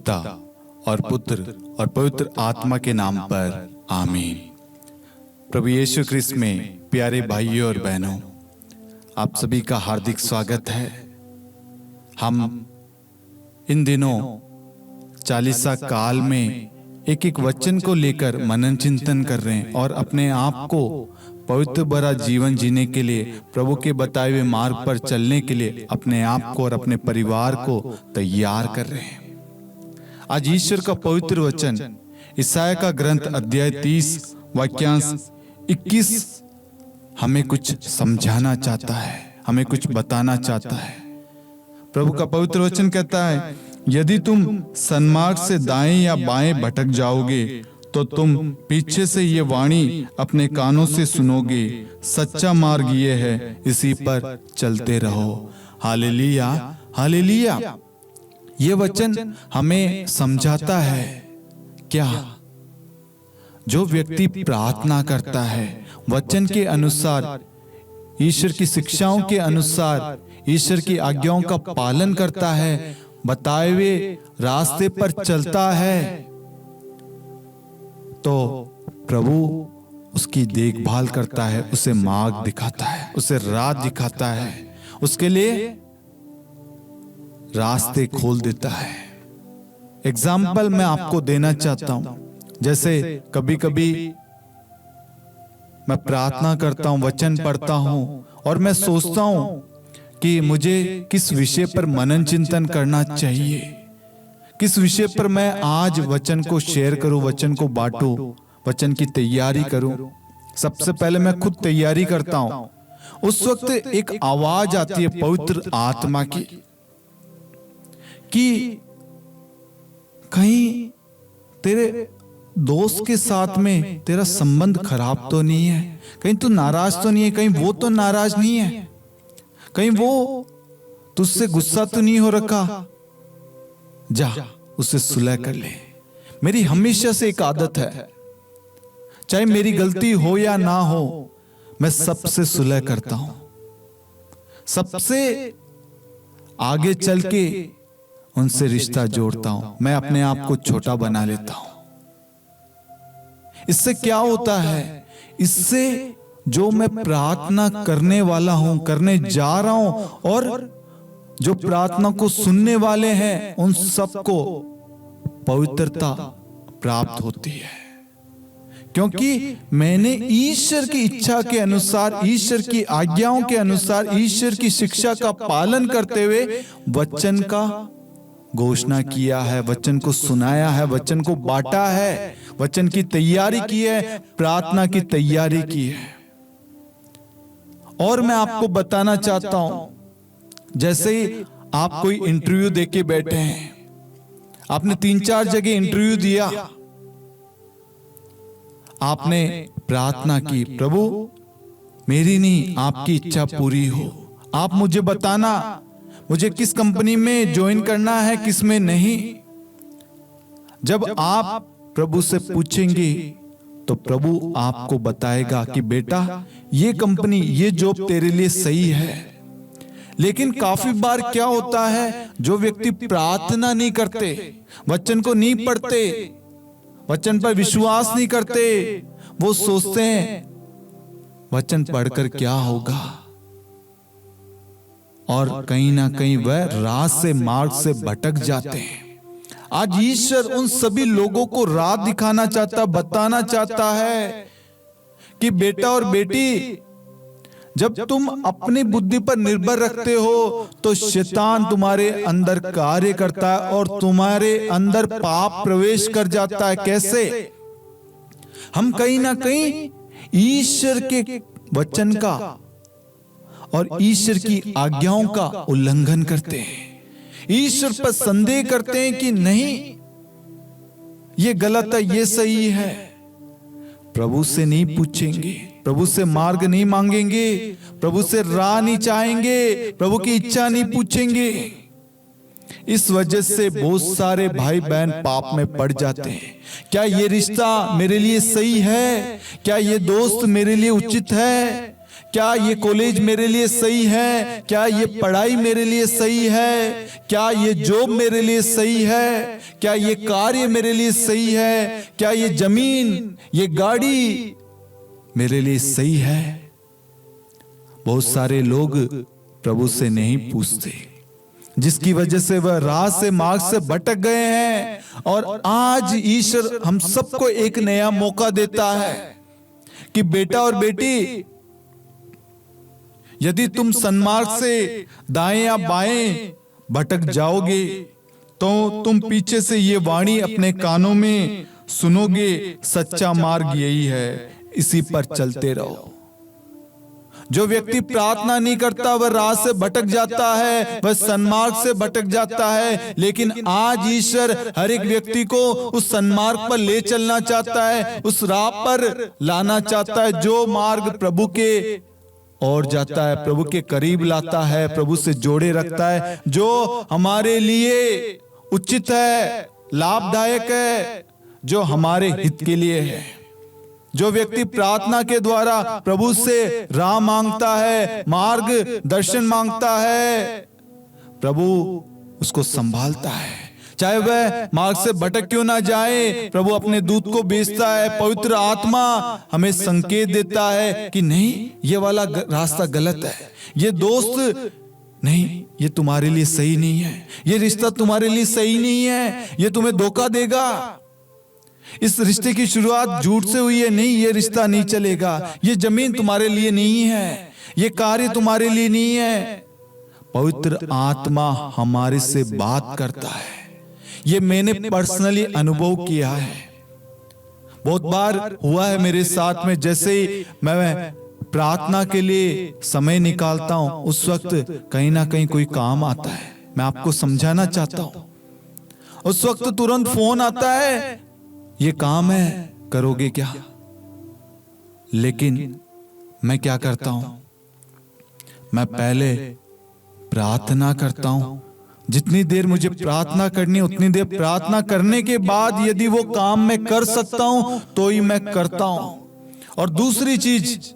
पिता और पुत्र और पवित्र आत्मा के नाम पर आमीन। प्रभु यीशु ख्रिस्त में प्यारे भाइयों और बहनों, आप सभी का हार्दिक स्वागत है। हम इन दिनों चालीसा काल में एक एक वचन को लेकर मनन चिंतन कर रहे हैं और अपने आप को पवित्र भरा जीवन जीने के लिए, प्रभु के बताए हुए मार्ग पर चलने के लिए अपने आप को और अपने परिवार को तैयार कर रहे हैं। आज ईश्वर का पवित्र वचन ईसाया का ग्रंथ अध्याय 30 वाक्यांश 21 हमें कुछ समझाना चाहता है, हमें कुछ बताना चाहता है। प्रभु का पवित्र वचन कहता है, यदि तुम सन्मार्ग से दाएं या बाएं भटक जाओगे तो तुम पीछे से ये वाणी अपने कानों से सुनोगे, सच्चा मार्ग ये है, इसी पर चलते रहो। Hallelujah, hallelujah. ये वचन हमें समझाता है क्या? जो व्यक्ति प्रार्थना करता है, वचन के अनुसार, ईश्वर की शिक्षाओं के अनुसार, ईश्वर की आज्ञाओं का पालन करता है, बताए हुए रास्ते पर चलता है, तो प्रभु उसकी देखभाल करता है, उसे मार्ग दिखाता है, उसे राह दिखाता है, उसके लिए रास्ते खोल देता है। एग्जाम्पल मैं आपको देना चाहता हूं। जैसे कभी कभी मैं प्रार्थना करता हूं, वचन पढ़ता हूं और मैं सोचता हूं कि मुझे किस विषय पर मनन चिंतन करना चाहिए, किस विषय पर मैं आज वचन को शेयर करूं, वचन को बांटूं, वचन की तैयारी करूं। सबसे पहले मैं खुद तैयारी करता हूं। उस वक्त एक आवाज आती है पवित्र आत्मा की कि कहीं तेरे दोस्त के साथ में तेरा संबंध खराब तो नहीं है, कहीं तू नाराज तो नहीं है, कहीं वो तो नाराज नहीं है, कहीं वो तुझसे गुस्सा तो नहीं हो रखा, जा उससे सुलह कर ले। मेरी हमेशा से एक आदत है, चाहे मेरी गलती हो या ना हो, मैं सबसे सुलह करता हूं, सबसे आगे चल के उनसे रिश्ता जोड़ता हूं। मैं अपने आप को छोटा बना लेता हूं। इससे क्या होता है? इससे जो मैं प्रार्थना करने वाला हूं, करने जा रहा हूं, और जो प्रार्थना को सुनने वाले हैं, उन सबको पवित्रता प्राप्त होती है, क्योंकि मैंने ईश्वर की इच्छा के अनुसार, ईश्वर की आज्ञाओं के अनुसार, ईश्वर की शिक्षा का पालन करते हुए वचन का घोषणा किया है, वचन को सुनाया है, वचन को बांटा है, वचन की तैयारी की है, प्रार्थना की तैयारी की है। और मैं आपको बताना चाहता हूं, जैसे ही आप कोई इंटरव्यू देके बैठे हैं, आपने 3-4 जगह इंटरव्यू दिया, आपने प्रार्थना की, प्रभु मेरी नहीं आपकी इच्छा पूरी हो, आप मुझे बताना मुझे किस कंपनी में ज्वाइन करना है, किस में नहीं। जब आप प्रभु से पूछेंगे तो प्रभु आपको बताएगा कि बेटा ये कंपनी, ये जॉब तेरे लिए सही है। लेकिन काफी बार क्या होता है, जो व्यक्ति प्रार्थना नहीं करते, वचन को नहीं पढ़ते, वचन पर विश्वास नहीं करते, वो सोचते हैं वचन पढ़कर क्या होगा, और कहीं ना कहीं वह राह से, मार्ग से भटक जाते हैं। आज ईश्वर उन सभी लोगों को राह दिखाना चाहता, बताना चाहता है कि बेटा और बेटी, जब तुम अपनी बुद्धि पर निर्भर रखते हो तो शैतान तुम्हारे अंदर कार्य करता है और तुम्हारे अंदर पाप प्रवेश कर जाता है। कैसे? हम कहीं ना कहीं ईश्वर के वचन का और ईश्वर की आज्ञाओं का उल्लंघन करते हैं, ईश्वर पर संदेह करते हैं कि नहीं ये गलत है, ये सही है। प्रभु से नहीं पूछेंगे, प्रभु से मार्ग नहीं मांगेंगे, प्रभु से राह नहीं चाहेंगे, प्रभु की इच्छा नहीं पूछेंगे। इस वजह से बहुत सारे भाई बहन पाप में पड़ जाते हैं। क्या ये रिश्ता मेरे लिए सही है? क्या ये दोस्त मेरे लिए उचित है? क्या ये कॉलेज मेरे लिए सही है? क्या ये पढ़ाई मेरे लिए सही है? क्या ये जॉब मेरे लिए सही है? क्या ये कार्य मेरे लिए सही है? क्या ये जमीन, ये गाड़ी मेरे लिए सही है? बहुत सारे लोग प्रभु से नहीं पूछते, जिसकी वजह से वह राह से, मार्ग से भटक गए हैं। और आज ईश्वर हम सबको एक नया मौका देता है कि बेटा और बेटी, यदि तुम सन्मार्ग से दाएं या बाएं भटक जाओगे तो तुम पीछे से ये वाणी अपने कानों में सुनोगे, सच्चा मार्ग यही है, इसी पर चलते रहो। जो व्यक्ति प्रार्थना नहीं करता वह राह से भटक जाता है, वह सन्मार्ग से भटक जाता है। लेकिन आज ईश्वर हर एक व्यक्ति को उस सन्मार्ग पर ले चलना चाहता है, उस राह पर लाना चाहता है जो मार्ग प्रभु के और जाता है, प्रभु के करीब लाता है, प्रभु से जोड़े रखता है, जो हमारे लिए उचित है, लाभदायक है, जो हमारे हित के लिए है। जो व्यक्ति प्रार्थना के द्वारा प्रभु से राह मांगता है, मार्ग दर्शन मांगता है, प्रभु उसको संभालता है। चाहे वह मार्ग से भटक क्यों ना जाए, प्रभु अपने दूत को भेजता है, पवित्र आत्मा हमें संकेत देता है कि नहीं, ये वाला रास्ता गलत है, ये दोस्त नहीं, ये तुम्हारे लिए सही नहीं है, ये रिश्ता तुम्हारे लिए सही नहीं है, ये तुम्हें धोखा देगा, इस रिश्ते की शुरुआत झूठ से हुई है, नहीं ये रिश्ता नहीं चलेगा, ये जमीन तुम्हारे लिए नहीं है, ये कार्य तुम्हारे लिए नहीं है। पवित्र आत्मा हमारे से बात करता है, ये मैंने पर्सनली अनुभव किया है। बहुत बार हुआ है मेरे साथ में, जैसे ही मैं प्रार्थना के लिए समय निकालता हूं, उस वक्त कहीं ना कहीं कोई काम आता है, मैं आपको समझाना चाहता हूं। उस वक्त तुरंत फोन आता है, ये काम है, करोगे क्या? लेकिन मैं क्या करता हूं, मैं पहले प्रार्थना करता हूं। जितनी देर मुझे प्रार्थना करनी है उतनी देर प्रार्थना करने के बाद यदि वो काम मैं कर सकता हूं तो ही मैं करता हूं। और दूसरी चीज,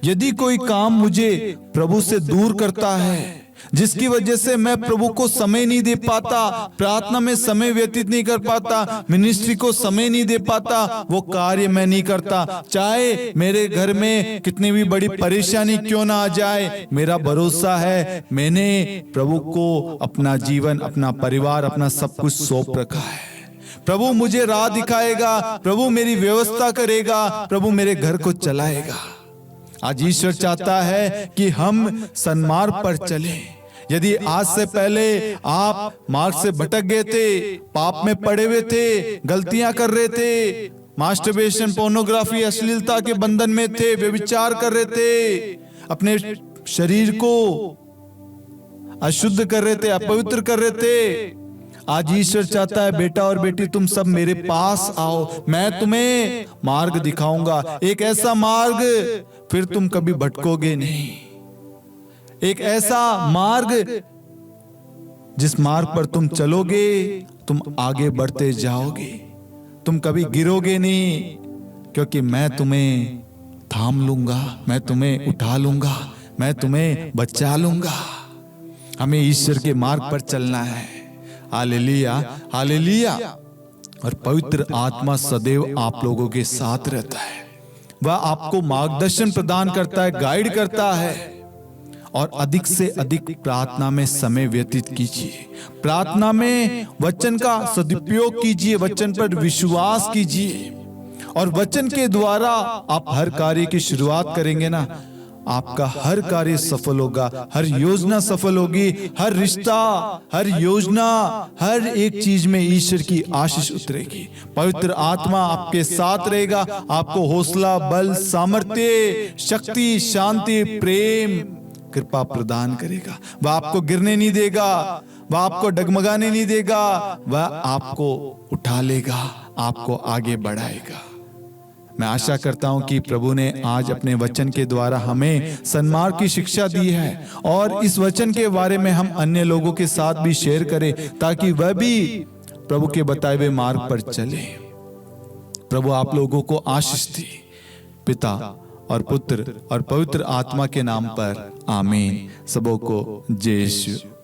यदि कोई काम मुझे प्रभु से दूर करता है, जिसकी वजह से मैं प्रभु को समय नहीं दे पाता, प्रार्थना में समय व्यतीत नहीं कर पाता, मिनिस्ट्री को समय नहीं दे पाता, वो कार्य मैं नहीं करता, चाहे मेरे घर में कितनी भी बड़ी परेशानी क्यों ना आ जाए, मेरा भरोसा है मैंने प्रभु को अपना जीवन, अपना परिवार, अपना सब कुछ सौंप रखा है। प्रभु मुझे राह दिखाएगा, प्रभु मेरी व्यवस्था करेगा, प्रभु मेरे घर को चलाएगा। आज ईश्वर चाहता है कि हम सन्मार्ग पर चलें। यदि आज से पहले आप मार्ग से भटक गए थे, पाप में पड़े हुए थे, गलतियां कर रहे थे, मास्टरबेशन, पोर्नोग्राफी, अश्लीलता के बंधन में थे, व्यभिचार कर रहे थे, अपने शरीर को अशुद्ध कर रहे थे, अपवित्र कर रहे थे, आज ईश्वर चाहता है बेटा और बेटी तुम सब मेरे पास आओ, मैं तुम्हें मार्ग दिखाऊंगा, एक ऐसा मार्ग फिर तुम कभी भटकोगे नहीं, एक ऐसा मार्ग जिस मार्ग पर तुम चलोगे तुम आगे बढ़ते जाओगे, तुम कभी गिरोगे नहीं, क्योंकि मैं तुम्हें थाम लूंगा, मैं तुम्हें उठा लूंगा, मैं तुम्हें बचा लूंगा। हमें ईश्वर के मार्ग पर चलना है। Hallelujah, hallelujah. और पवित्र आत्मा सदैव आप लोगों के साथ रहता है, वह आपको मार्गदर्शन प्रदान करता है, गाइड करता है। और अधिक से अधिक प्रार्थना में समय व्यतीत कीजिए, प्रार्थना में वचन का सदुपयोग कीजिए, वचन पर विश्वास कीजिए, और वचन के द्वारा आप हर कार्य की शुरुआत करेंगे ना, आपका हर कार्य सफल होगा, हर योजना सफल होगी, हर रिश्ता, हर योजना, हर एक चीज में ईश्वर की आशीष उतरेगी। पवित्र आत्मा आपके साथ रहेगा, आपको हौसला, बल, सामर्थ्य, शक्ति, शांति, प्रेम, कृपा प्रदान करेगा। वह आपको गिरने नहीं देगा, वह आपको डगमगाने नहीं देगा, वह आपको उठा लेगा, आपको आगे बढ़ाएगा। मैं आशा करता हूं कि प्रभु ने आज अपने वचन के द्वारा हमें सन्मार्ग की शिक्षा दी है, और इस वचन के बारे में हम अन्य लोगों के साथ भी शेयर करें, ताकि वह भी प्रभु के बताए हुए मार्ग पर चले। प्रभु आप लोगों को आशीष दे। पिता और पुत्र और पवित्र आत्मा के नाम पर आमीन। सबों को जय यीशु।